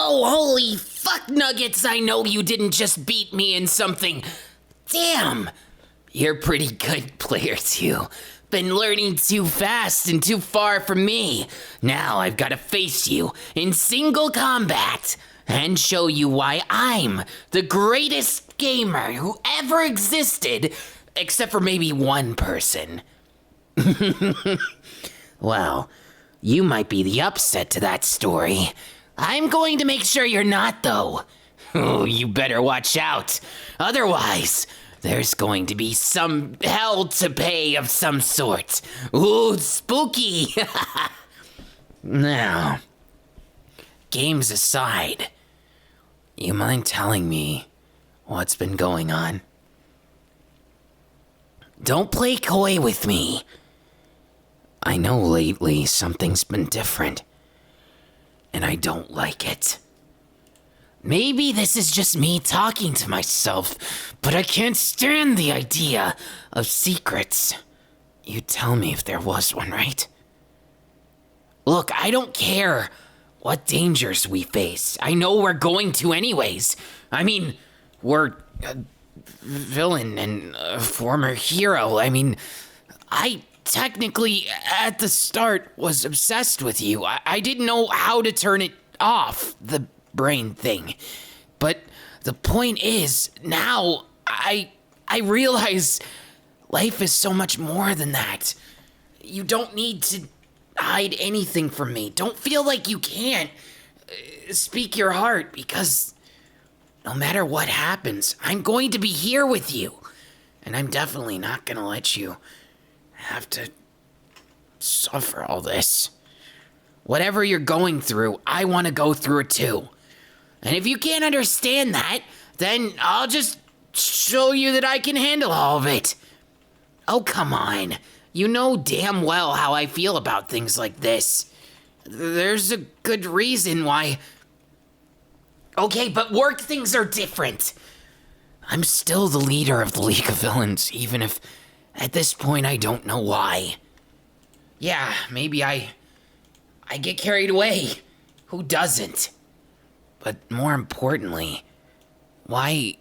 Oh, holy fuck nuggets, I know you didn't just beat me in something. Damn, you're pretty good player too. Been learning too fast and too far from me. Now I've got to face you in single combat and show you why I'm the greatest gamer who ever existed, except for maybe one person. Well, you might be the upset to that story. I'm going to make sure you're not, though. Oh, you better watch out. Otherwise, there's going to be some hell to pay of some sort. Ooh, spooky. Now, games aside, you mind telling me what's been going on? Don't play coy with me. I know lately something's been different, and I don't like it. Maybe this is just me talking to myself, but I can't stand the idea of secrets. You'd tell me if there was one, right? Look, I don't care what dangers we face. I know we're going to anyways. I mean, we're a villain and a former hero. I mean, I technically, at the start, was obsessed with you. I didn't know how to turn it off, the brain thing. But the point is, now, I realize life is so much more than that. You don't need to hide anything from me. Don't feel like you can't speak your heart, because no matter what happens, I'm going to be here with you. And I'm definitely not gonna let you have to suffer all this. Whatever you're going through, I want to go through it too. And if you can't understand that, then I'll just show you that I can handle all of it. Oh, come on. You know damn well how I feel about things like this. There's a good reason why. Okay, but work things are different. I'm still the leader of the League of Villains, even if at this point I don't know why. Yeah, maybe I get carried away. Who doesn't? But more importantly, why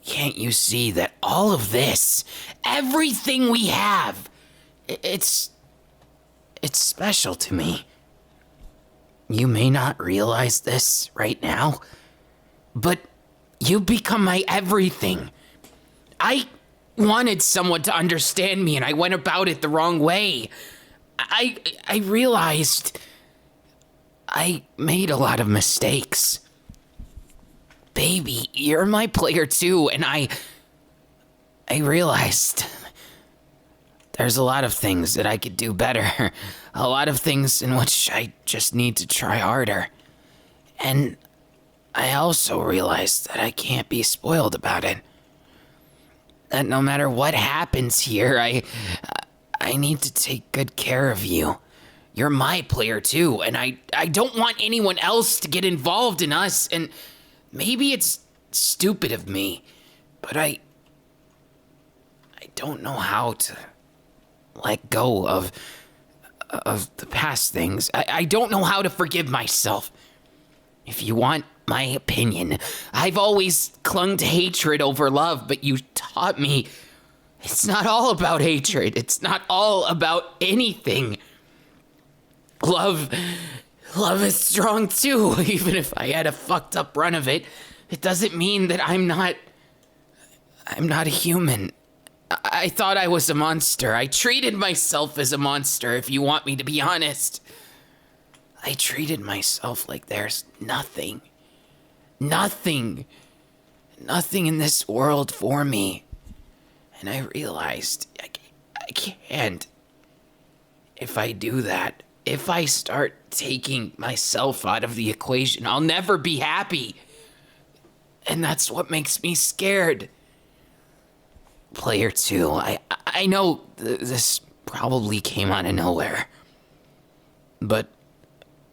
can't you see that all of this, everything we have, it's special to me? You may not realize this right now, but you become my everything. I wanted someone to understand me, and I went about it the wrong way. I realized I made a lot of mistakes. Baby, you're my player too, and I realized there's a lot of things that I could do better. A lot of things in which I just need to try harder. And I also realized that I can't be spoiled about it. That no matter what happens here, I need to take good care of you. You're my player too, and I don't want anyone else to get involved in us, and maybe it's stupid of me, but I don't know how to let go of the past things. I don't know how to forgive myself. If you want my opinion, I've always clung to hatred over love, but you taught me it's not all about hatred. It's not all about anything. Love is strong too, even if I had a fucked up run of it. It doesn't mean that I'm not a human. I thought I was a monster. I treated myself as a monster, if you want me to be honest. I treated myself like there's nothing in this world for me. And I realized I can't. If I do that, if I start taking myself out of the equation, I'll never be happy. And that's what makes me scared. Player 2, I know this probably came out of nowhere. But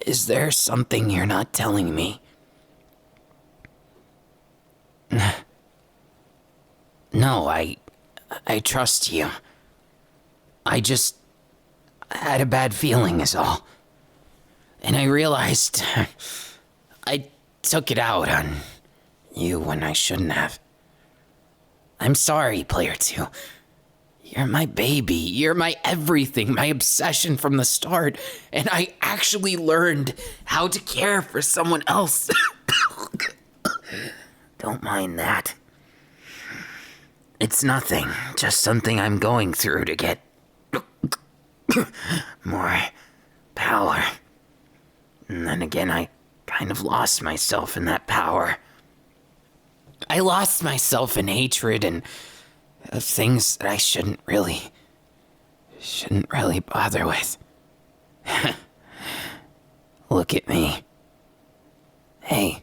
is there something you're not telling me? No, I trust you. I just had a bad feeling is all. And I realized I took it out on you when I shouldn't have. I'm sorry, Player 2. You're my baby. You're my everything, my obsession from the start. And I actually learned how to care for someone else. Don't mind that. It's nothing. Just something I'm going through to get more power. And then again, I kind of lost myself in that power. I lost myself in hatred and things that I shouldn't really bother with. Look at me. Hey,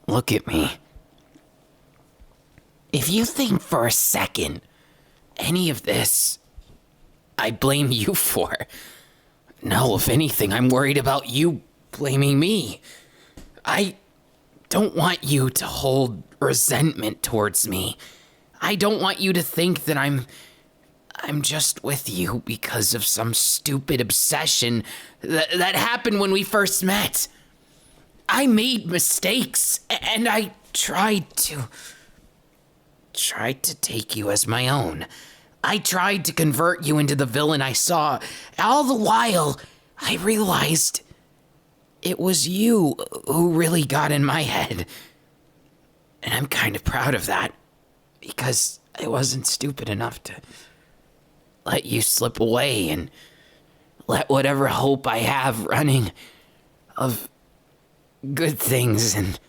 look at me. If you think for a second any of this I blame you for, no, if anything, I'm worried about you blaming me. I don't want you to hold resentment towards me. I don't want you to think that I'm just with you because of some stupid obsession that happened when we first met. I made mistakes, and I tried to take you as my own. I tried to convert you into the villain I saw. All the while, I realized it was you who really got in my head. And I'm kind of proud of that, because I wasn't stupid enough to let you slip away and let whatever hope I have running of good things and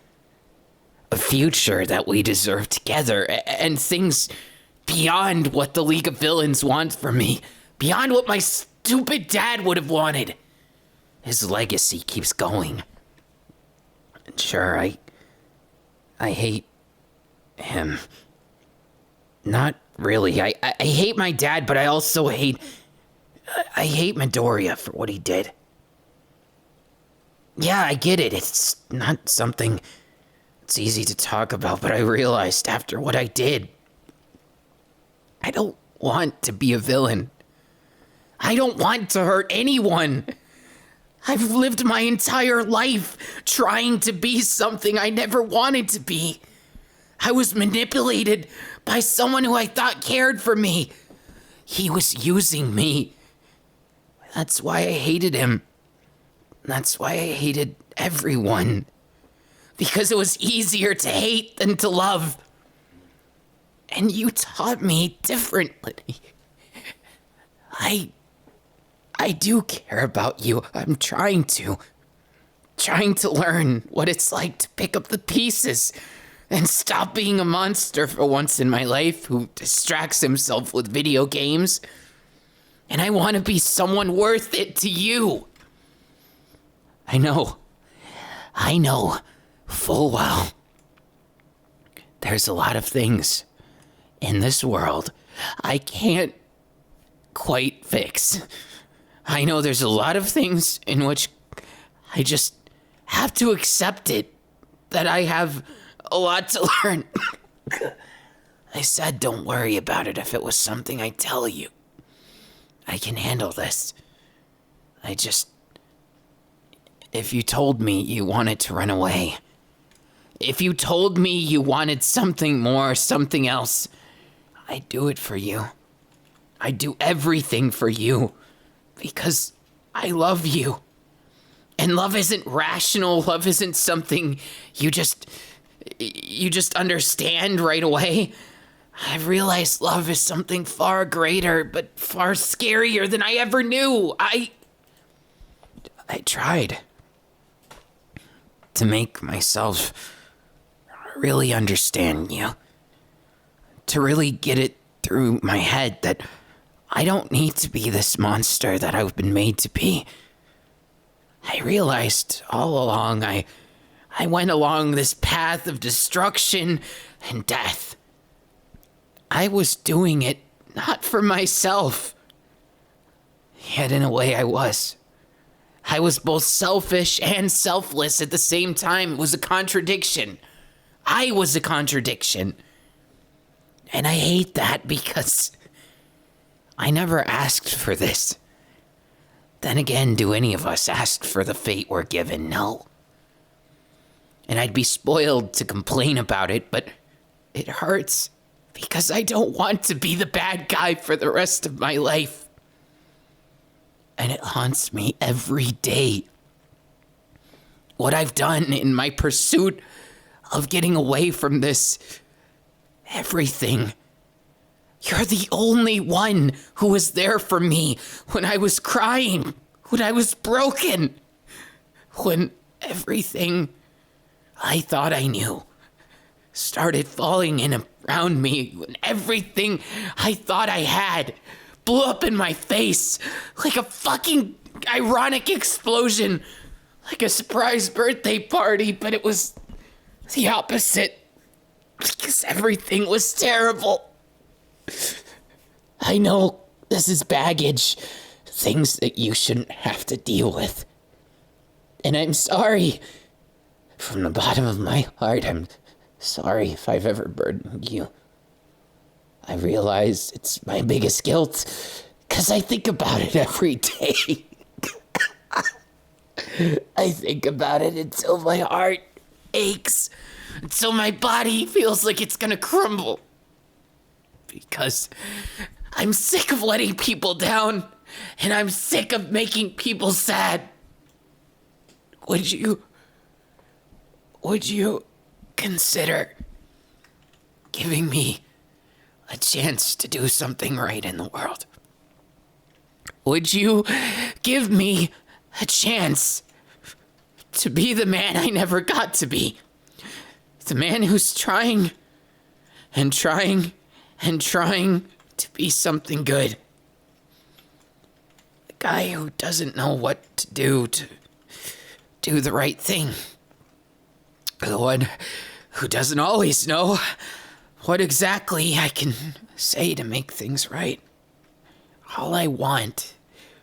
a future that we deserve together, and things beyond what the League of Villains wants from me, beyond what my stupid dad would have wanted. His legacy keeps going. And sure, I hate him. Not really. I hate my dad, but I also hate Midoriya for what he did. Yeah, I get it. It's not something it's easy to talk about, but I realized after what I did, I don't want to be a villain. I don't want to hurt anyone. I've lived my entire life trying to be something I never wanted to be. I was manipulated by someone who I thought cared for me. He was using me. That's why I hated him. That's why I hated everyone. Because it was easier to hate than to love. And you taught me differently. I do care about you. I'm trying to learn what it's like to pick up the pieces and stop being a monster for once in my life who distracts himself with video games. And I want to be someone worth it to you. I know full well there's a lot of things in this world I can't quite fix. I know there's a lot of things in which I just have to accept it, that I have a lot to learn. I said don't worry about it if it was something I tell you. I can handle this. If you told me you wanted to run away, if you told me you wanted something more, something else, I'd do it for you. I'd do everything for you because I love you. And love isn't rational. Love isn't something you just understand right away. I've realized love is something far greater, but far scarier than I ever knew. I tried to make myself really understand you. To really get it through my head that I don't need to be this monster that I've been made to be. I realized all along I went along this path of destruction and death. I was doing it not for myself. Yet in a way I was. I was both selfish and selfless at the same time. It was a contradiction. I was a contradiction. And I hate that because I never asked for this. Then again, do any of us ask for the fate we're given? No. and I'd be spoiled to complain about it, but it hurts because I don't want to be the bad guy for the rest of my life. And it haunts me every day. What I've done in my pursuit of getting away from this, everything. You're the only one who was there for me when I was crying, when I was broken, when everything I thought I knew started falling in around me, when everything I thought I had blew up in my face like a fucking ironic explosion, like a surprise birthday party, but it was the opposite because everything was terrible. I know this is baggage, things that you shouldn't have to deal with. And I'm sorry. From the bottom of my heart, I'm sorry if I've ever burdened you. I realize it's my biggest guilt, because I think about it every day. I think about it until my heart aches, until my body feels like it's gonna crumble. Because I'm sick of letting people down, and I'm sick of making people sad. Would you consider giving me a chance to do something right in the world? Would you give me a chance to be the man I never got to be? The man who's trying and trying and trying to be something good. The guy who doesn't know what to do the right thing. The one who doesn't always know what exactly I can say to make things right. All I want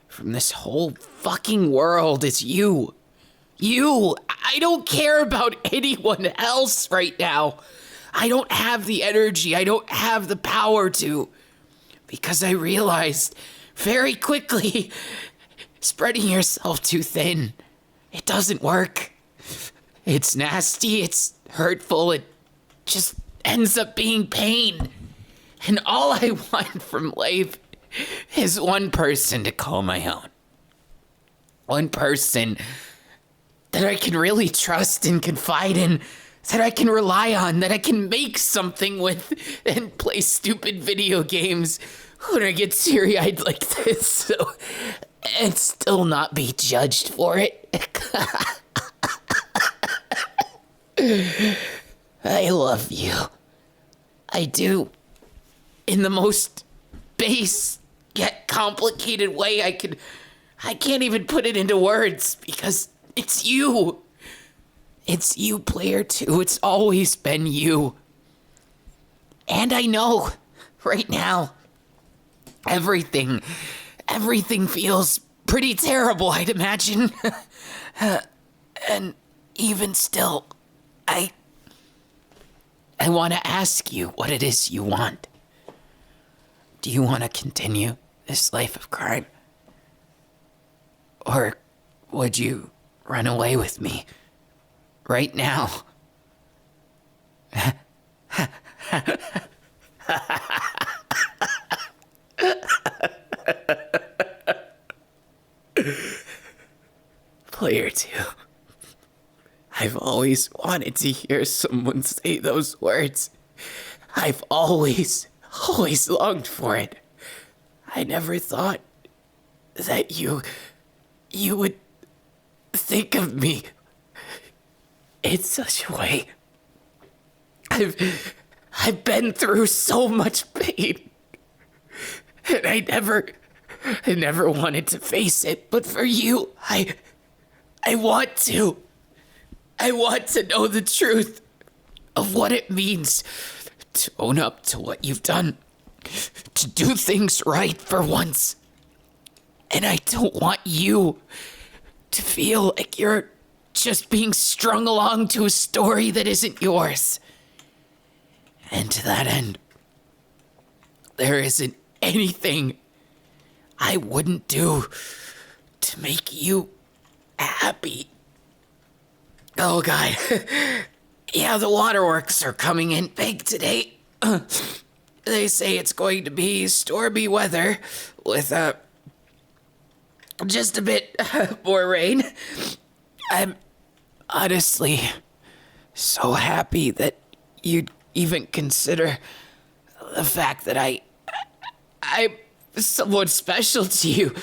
from this whole fucking world is you. You! I don't care about anyone else right now. I don't have the energy. I don't have the power to. Because I realized very quickly, spreading yourself too thin, it doesn't work. It's nasty. It's hurtful. It just ends up being pain. And all I want from life is one person to call my own. One person that I can really trust and confide in, that I can rely on, that I can make something with and play stupid video games when I get teary-eyed like this, so and still not be judged for it. I love you. I do. In the most base yet complicated way I can't even put it into words because it's you. It's you, player 2. It's always been you. And I know, right now, everything feels pretty terrible, I'd imagine. And even still, I want to ask you what it is you want. Do you want to continue this life of crime? Or would you run away with me right now? Player 2. I've always wanted to hear someone say those words. I've always longed for it. I never thought that you would think of me in such a way. I've been through so much pain, and I never wanted to face it, but for you, I want to. I want to know the truth of what it means to own up to what you've done, to do things right for once. And I don't want you to feel like you're just being strung along to a story that isn't yours. And to that end, there isn't anything I wouldn't do to make you happy. Oh, God. Yeah, the waterworks are coming in big today. They say it's going to be stormy weather with just a bit more rain. I'm honestly so happy that you'd even consider the fact that I'm someone special to you.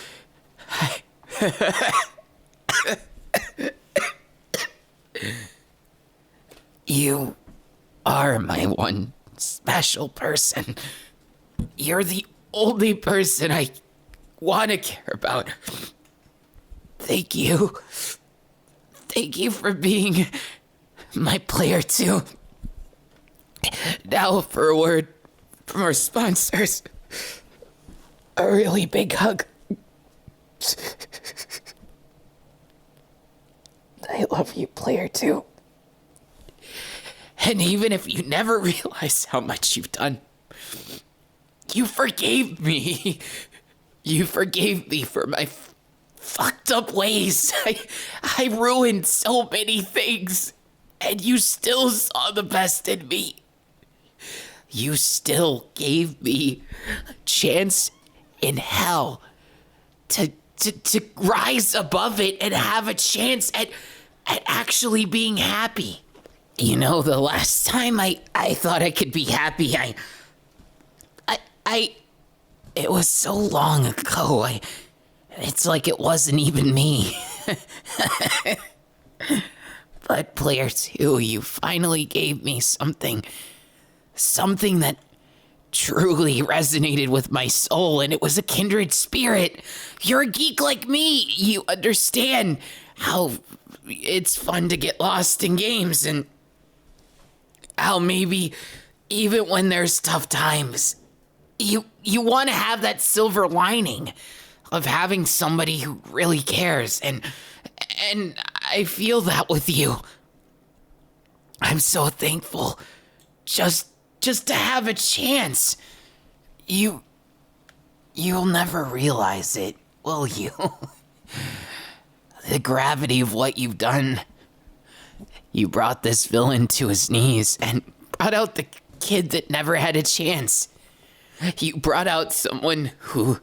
You are my one special person. You're the only person I want to care about. Thank you. Thank you for being my player too. Now for a word from our sponsors. A really big hug. I love you, player two. And even if you never realize how much you've done, you forgave me. You forgave me for my fucked up ways. I ruined so many things, and you still saw the best in me. You still gave me a chance in hell to rise above it and have a chance at actually being happy. You know, the last time I thought I could be happy, it was so long ago. It's like it wasn't even me. But player two, you finally gave me something that truly resonated with my soul, and it was a kindred spirit. You're a geek like me. You understand how it's fun to get lost in games, and how maybe even when there's tough times, you want to have that silver lining of having somebody who really cares, and I feel that with you. I'm so thankful just to have a chance. You'll never realize it, will you? The gravity of what you've done. You brought this villain to his knees and brought out the kid that never had a chance. You brought out someone who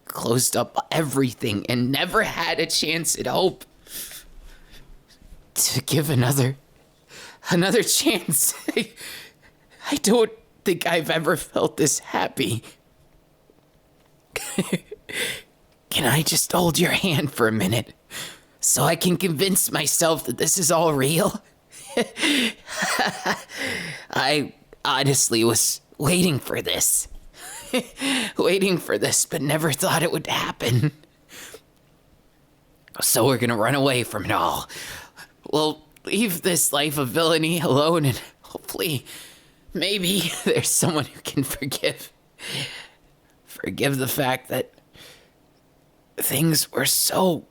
closed up everything and never had a chance at hope to give another chance. I don't think I've ever felt this happy. Can I just hold your hand for a minute so I can convince myself that this is all real? I honestly was waiting for this. But never thought it would happen. So we're gonna run away from it all. We'll leave this life of villainy alone, and hopefully, maybe there's someone who can forgive the fact that things were so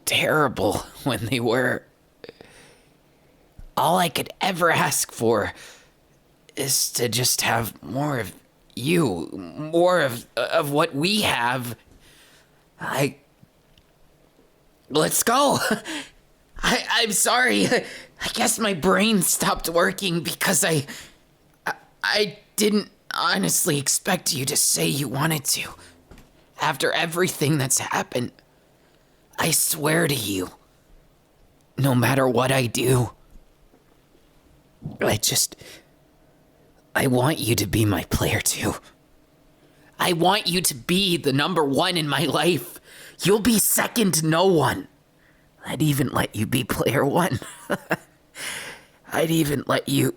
terrible when they were. All I could ever ask for is to just have more of you, more of what we have. Let's go. I'm sorry. I guess my brain stopped working because I didn't honestly expect you to say you wanted to. After everything that's happened, I swear to you, no matter what I do, I want you to be my player too. I want you to be the number one in my life. You'll be second to no one. I'd even let you be player one. I'd even let you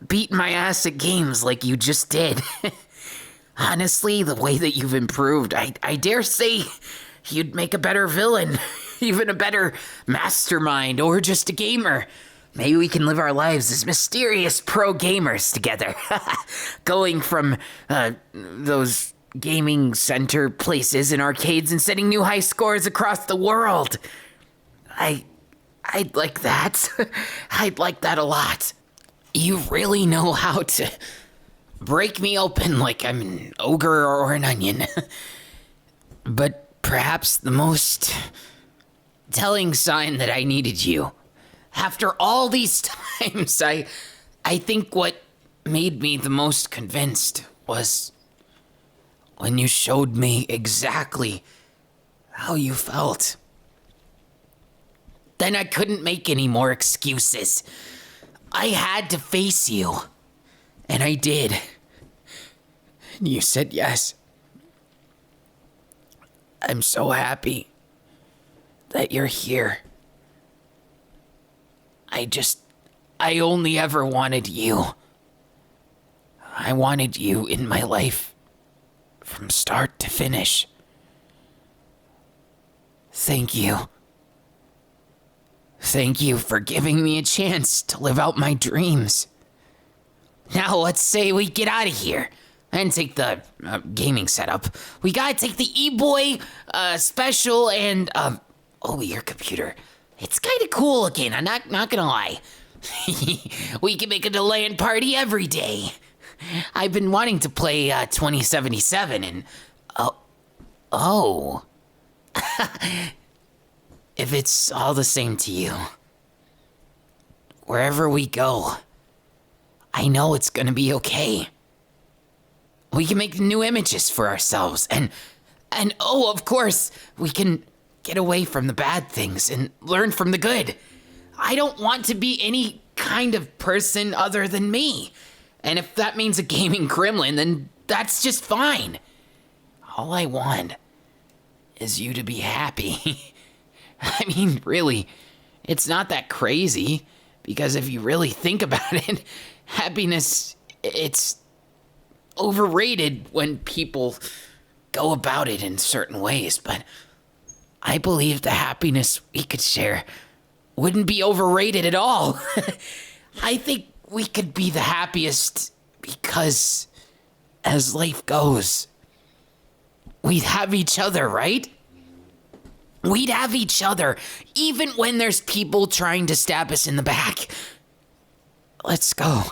beat my ass at games like you just did. Honestly, the way that you've improved, I dare say you'd make a better villain, even a better mastermind, or just a gamer. Maybe we can live our lives as mysterious pro gamers together. Going from those gaming center places and arcades and setting new high scores across the world. I'd like that. I'd like that a lot. You really know how to break me open like I'm an ogre or an onion. But perhaps the most telling sign that I needed you After all these times, I think what made me the most convinced was when you showed me exactly how you felt. Then I couldn't make any more excuses. I had to face you. And I did. And you said yes. I'm so happy that you're here. I only ever wanted you. I wanted you in my life from start to finish. Thank you. Thank you for giving me a chance to live out my dreams. Now let's say we get out of here and take the gaming setup. We gotta take the E-Boy special and, your computer. It's kinda cool looking, I'm not gonna lie. We can make it a LAN party every day. I've been wanting to play 2077 and, if it's all the same to you, wherever we go, I know it's gonna be okay. We can make new images for ourselves, and of course, we can get away from the bad things and learn from the good. I don't want to be any kind of person other than me. And if that means a gaming gremlin, then that's just fine. All I want is you to be happy. I mean, really, it's not that crazy, because if you really think about it, happiness, it's overrated when people go about it in certain ways, but I believe the happiness we could share wouldn't be overrated at all. I think we could be the happiest because as life goes, we'd have each other, right? We'd have each other, even when there's people trying to stab us in the back. Let's go.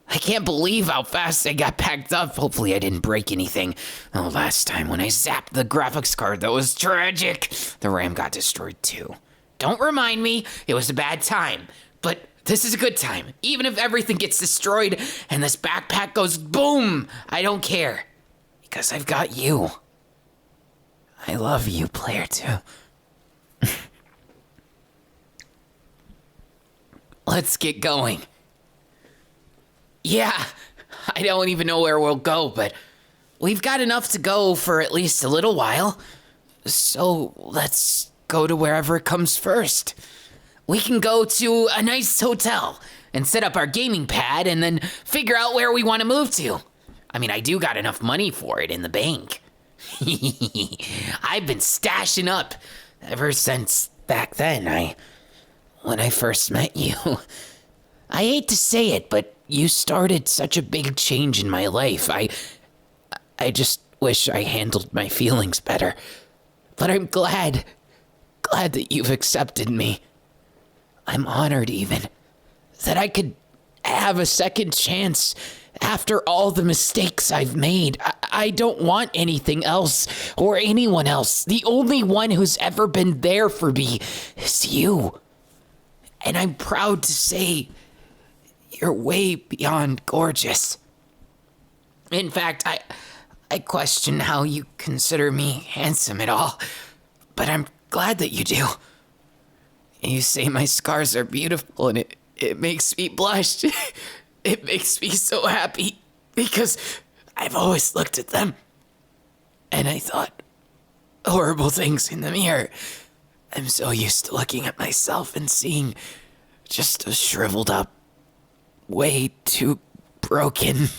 I can't believe how fast I got packed up. Hopefully I didn't break anything. Oh, last time when I zapped the graphics card, that was tragic. The RAM got destroyed too. Don't remind me, it was a bad time. But this is a good time. Even if everything gets destroyed and this backpack goes boom, I don't care. Because I've got you. I love you, player 2. Let's get going. Yeah, I don't even know where we'll go, but we've got enough to go for at least a little while. So let's go to wherever comes first. We can go to a nice hotel and set up our gaming pad and then figure out where we want to move to. I mean, I do got enough money for it in the bank. I've been stashing up ever since back then, when I first met you. I hate to say it, but you started such a big change in my life. I just wish I handled my feelings better. But I'm glad that you've accepted me. I'm honored even that I could have a second chance after all the mistakes I've made. I don't want anything else or anyone else. The only one who's ever been there for me is you. And I'm proud to say you're way beyond gorgeous. In fact, I question how you consider me handsome at all, but I'm glad that you do. You say my scars are beautiful, and it makes me blush. It makes me so happy, because I've always looked at them, and I thought horrible things in the mirror. I'm so used to looking at myself and seeing just a shriveled up, way too broken.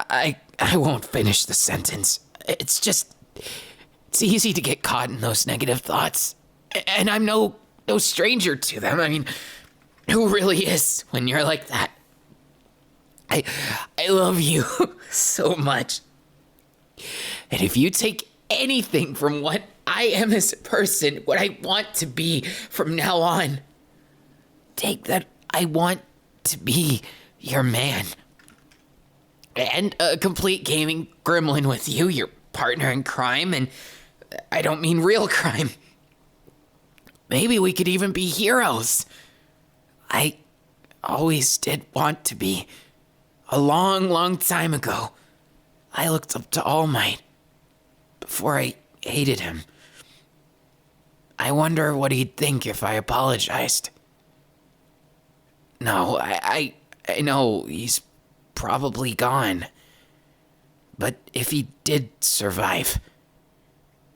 I won't finish the sentence. It's easy to get caught in those negative thoughts. And I'm no stranger to them. I mean, who really is when you're like that? I love you so much. And if you take anything from what I am as a person, what I want to be from now on, take that I want to be your man. And a complete gaming gremlin with you, your partner in crime, and I don't mean real crime. Maybe we could even be heroes. always did want to be. A long, long time ago, I looked up to All Might before I hated him. I wonder what he'd think if I apologized. No, I know he's probably gone. But if he did survive,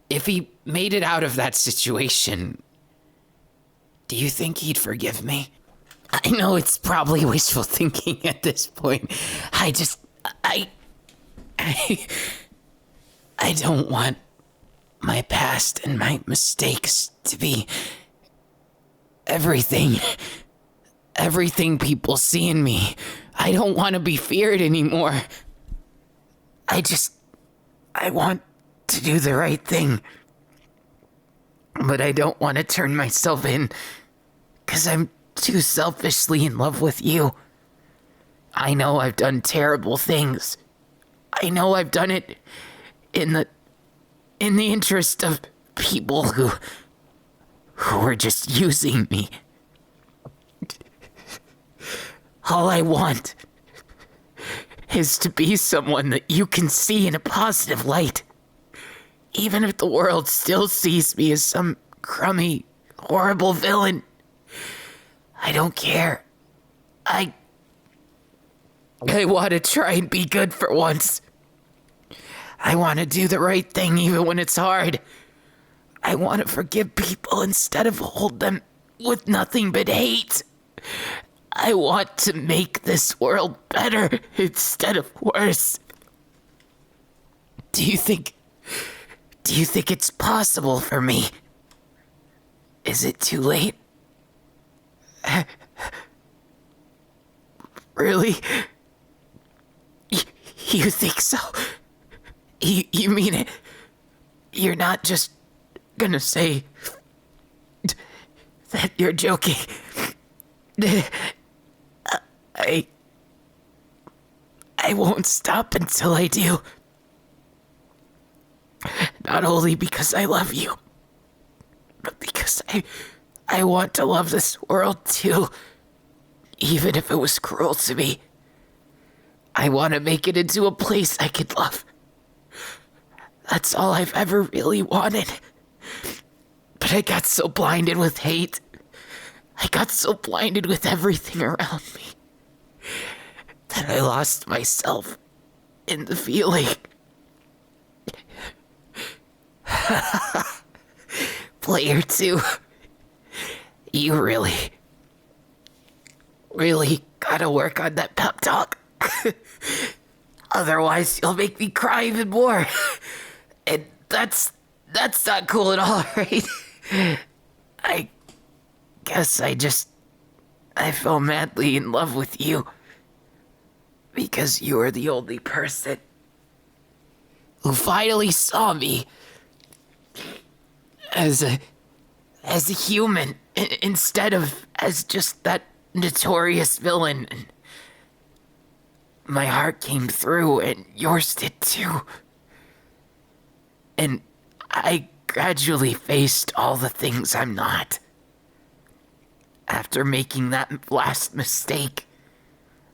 if he made it out of that situation, do you think he'd forgive me? I know it's probably wishful thinking at this point. I don't want my past and my mistakes to be everything people see in me. I don't want to be feared anymore. I want to do the right thing. But I don't want to turn myself in, because I'm too selfishly in love with you. I know I've done terrible things. I know I've done it in the interest of people who were just using me. All I want is to be someone that you can see in a positive light. Even if the world still sees me as some crummy, horrible villain, I don't care. I want to try and be good for once. I want to do the right thing even when it's hard. I want to forgive people instead of hold them with nothing but hate. I want to make this world better instead of worse. Do you think it's possible for me? Is it too late? Really? You think so? You mean it? You're not just gonna say that you're joking? I won't stop until I do. Not only because I love you, but because I want to love this world too, even if it was cruel to me. I want to make it into a place I could love. That's all I've ever really wanted. But I got so blinded with hate. I got so blinded with everything around me that I lost myself in the feeling. Player 2, you really gotta work on that pep talk. Otherwise, you'll make me cry even more. And that's not cool at all, right? I guess I fell madly in love with you. Because you were the only person who finally saw me as a human instead of as just that notorious villain. My heart came through, and yours did too. And I gradually faced all the things I'm not. After making that last mistake,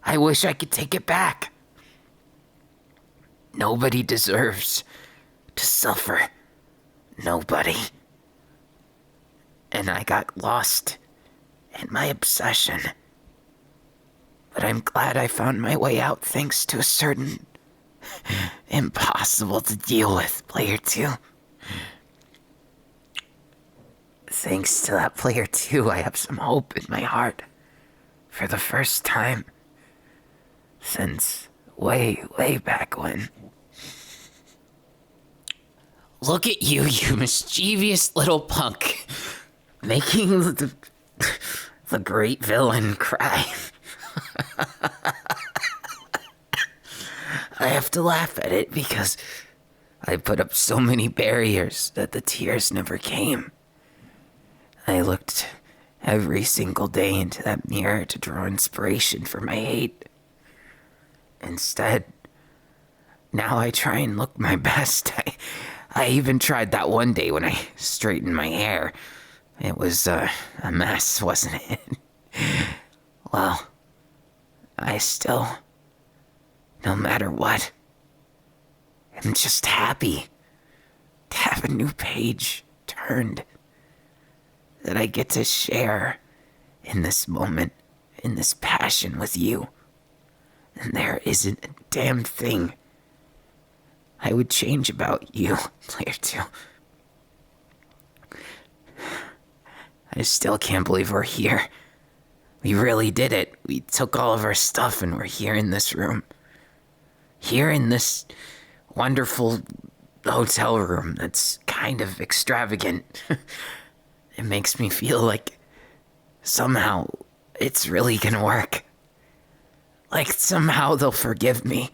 I wish I could take it back. Nobody deserves to suffer. Nobody. And I got lost in my obsession. But I'm glad I found my way out thanks to a certain impossible to deal with player 2. Thanks to that player 2, I have some hope in my heart. For the first time since way back when. Look at you, you mischievous little punk. Making the great villain cry. I have to laugh at it because I put up so many barriers that the tears never came. I looked every single day into that mirror to draw inspiration for my hate. Instead, now I try and look my best. I even tried that one day when I straightened my hair. It was a mess, wasn't it? Well, I still, no matter what, am just happy to have a new page turned that I get to share in this moment, in this passion with you. And there isn't a damn thing I would change about you, Player 2. I still can't believe we're here. We really did it. We took all of our stuff and we're here in this room. Here in this wonderful hotel room that's kind of extravagant. It makes me feel like somehow it's really gonna work. Like somehow they'll forgive me.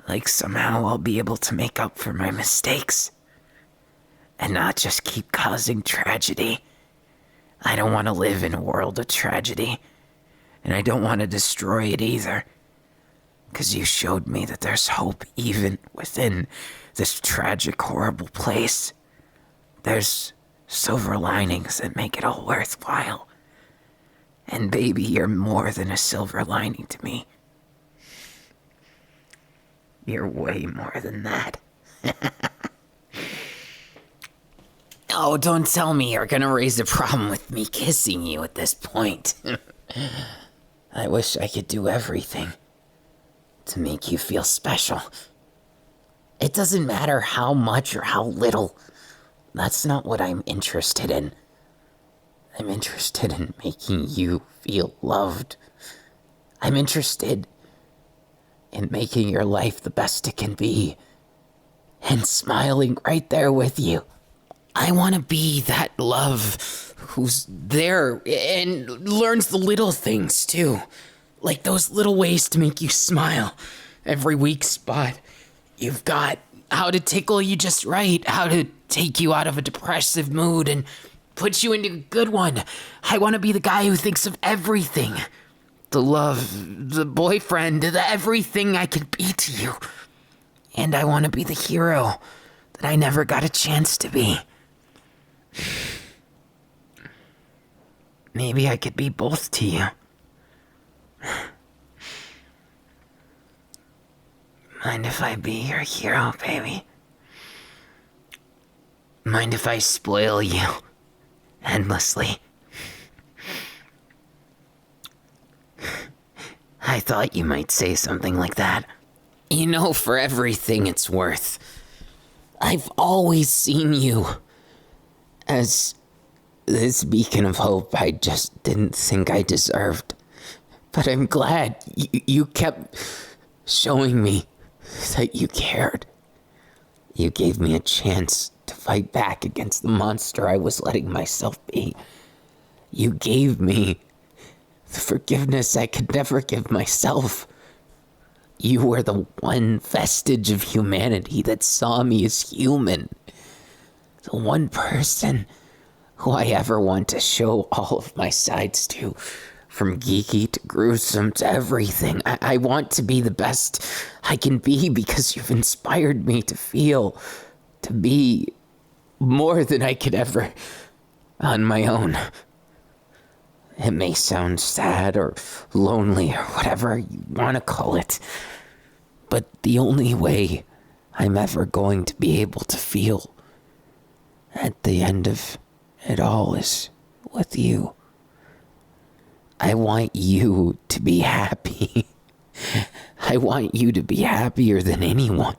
Like somehow I'll be able to make up for my mistakes. And not just keep causing tragedy. I don't want to live in a world of tragedy. And I don't want to destroy it either. Because you showed me that there's hope even within this tragic, horrible place. There's silver linings that make it all worthwhile. And baby, you're more than a silver lining to me. You're way more than that. Oh, don't tell me you're gonna raise a problem with me kissing you at this point. I wish I could do everything to make you feel special. It doesn't matter how much or how little. That's not what I'm interested in. I'm interested in making you feel loved. I'm interested in making your life the best it can be. And smiling right there with you. I want to be that love who's there and learns the little things too. Like those little ways to make you smile. Every weak spot you've got. How to tickle you just right. How to take you out of a depressive mood and put you into a good one. I want to be the guy who thinks of everything. The love, the boyfriend, the everything I could be to you. And I want to be the hero that I never got a chance to be. Maybe I could be both to you. Mind if I be your hero, baby? Mind if I spoil you endlessly? I thought you might say something like that. You know, for everything it's worth, I've always seen you as this beacon of hope I just didn't think I deserved. But I'm glad you kept showing me that you cared. You gave me a chance to fight back against the monster I was letting myself be. You gave me the forgiveness I could never give myself. You were the one vestige of humanity that saw me as human. The one person who I ever want to show all of my sides to. From geeky to gruesome to everything. I want to be the best I can be because you've inspired me to feel, to be more than I could ever on my own. It may sound sad or lonely or whatever you want to call it, but the only way I'm ever going to be able to feel at the end of it all is with you. I want you to be happy. I want you to be happier than anyone.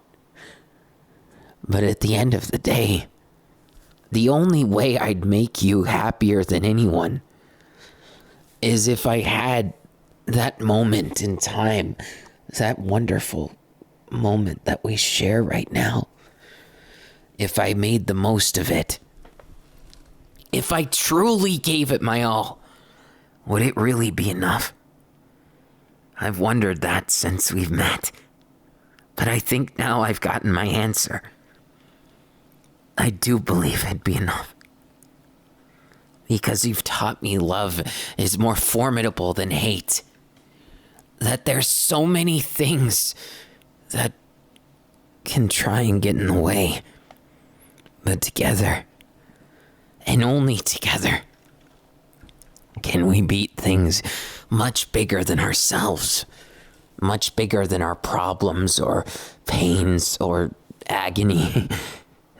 But at the end of the day, the only way I'd make you happier than anyone is if I had that moment in time, that wonderful moment that we share right now. If I made the most of it. If I truly gave it my all. Would it really be enough? I've wondered that since we've met. But I think now I've gotten my answer. I do believe it'd be enough. Because you've taught me love is more formidable than hate. That there's so many things that can try and get in the way. But together, and only together, Can we beat things much bigger than ourselves? Much bigger than our problems or pains or agony.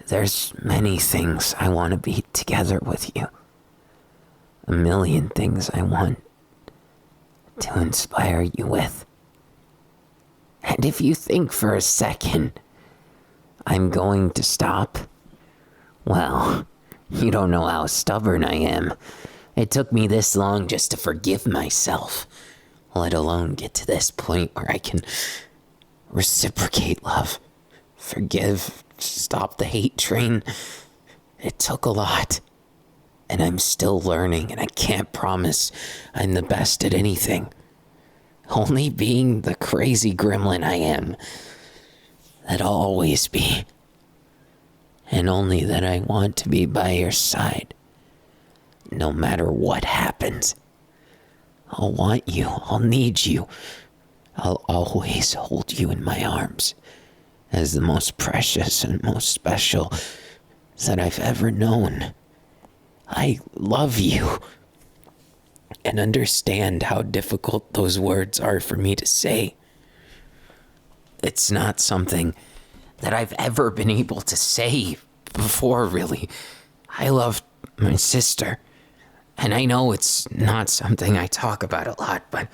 There's many things I want to beat together with you. A million things I want to inspire you with. And if you think for a second I'm going to stop, well, you don't know how stubborn I am. It took me this long just to forgive myself, let alone get to this point where I can reciprocate love, forgive, stop the hate train. It took a lot, and I'm still learning, and I can't promise I'm the best at anything. Only being the crazy gremlin I am, that I'll always be, and only that I want to be by your side. No matter what happens, I'll want you, I'll need you. I'll always hold you in my arms as the most precious and most special that I've ever known. I love you. And understand how difficult those words are for me to say. It's not something that I've ever been able to say before, really. I love my sister. And I know it's not something I talk about a lot, but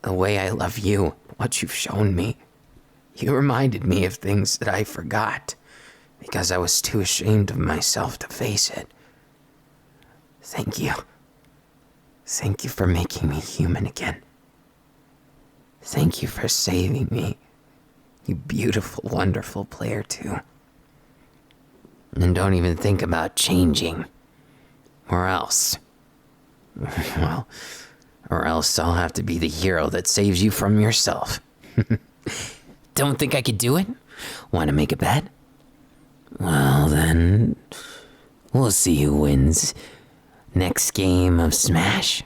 the way I love you, what you've shown me, you reminded me of things that I forgot because I was too ashamed of myself to face it. Thank you. Thank you for making me human again. Thank you for saving me, you beautiful, wonderful player too. And don't even think about changing. Or else. Well, or else I'll have to be the hero that saves you from yourself. Don't think I could do it? Want to make a bet? Well then, we'll see who wins next game of Smash.